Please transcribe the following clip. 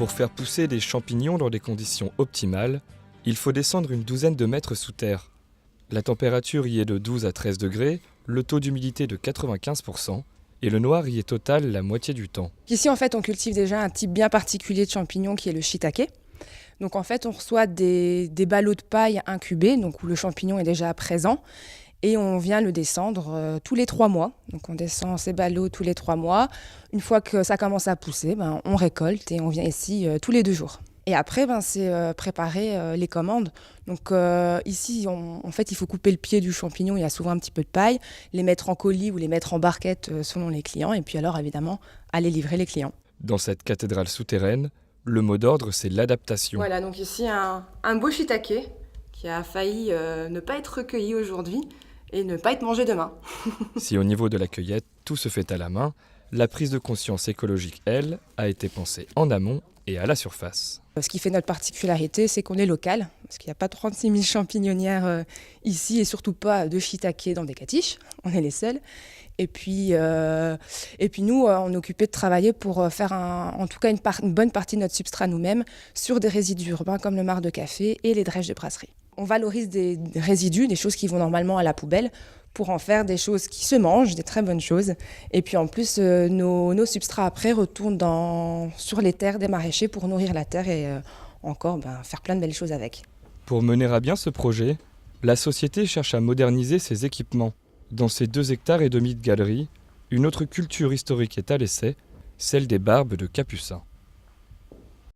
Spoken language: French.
Pour faire pousser des champignons dans des conditions optimales, il faut descendre une douzaine de mètres sous terre. La température y est de 12 à 13 degrés, le taux d'humidité de 95% et le noir y est total la moitié du temps. Ici, en fait, on cultive déjà un type bien particulier de champignon qui est le shiitake. Donc, en fait, on reçoit des ballots de paille incubés, donc où le champignon est déjà présent, et on vient le descendre tous les 3 mois. Donc, on descend ces ballots tous les 3 mois. Une fois que ça commence à pousser, on récolte et on vient ici tous les 2 jours. Et après, c'est préparer les commandes. Donc ici, en fait, il faut couper le pied du champignon, il y a souvent un petit peu de paille, les mettre en colis ou les mettre en barquette selon les clients, et puis alors, évidemment, aller livrer les clients. Dans cette cathédrale souterraine, le mot d'ordre, c'est l'adaptation. Voilà, donc ici, un beau shiitake qui a failli ne pas être recueilli aujourd'hui et ne pas être mangé demain. Si au niveau de la cueillette, tout se fait à la main, la prise de conscience écologique, elle, a été pensée en amont et à la surface. Ce qui fait notre particularité, c'est qu'on est local, parce qu'il n'y a pas 36 000 champignonnières ici et surtout pas de shiitake dans des catiches, on est les seuls. Et puis nous, on est occupés de travailler pour faire en tout cas une bonne partie de notre substrat nous-mêmes sur des résidus urbains comme le marc de café et les drèches de brasserie. On valorise des résidus, des choses qui vont normalement à la poubelle, pour en faire des choses qui se mangent, des très bonnes choses. Et puis en plus, nos substrats après retournent sur les terres des maraîchers pour nourrir la terre et encore faire plein de belles choses avec. Pour mener à bien ce projet, la société cherche à moderniser ses équipements. Dans ces 2,5 hectares de galerie, une autre culture historique est à l'essai, celle des barbes de Capucins.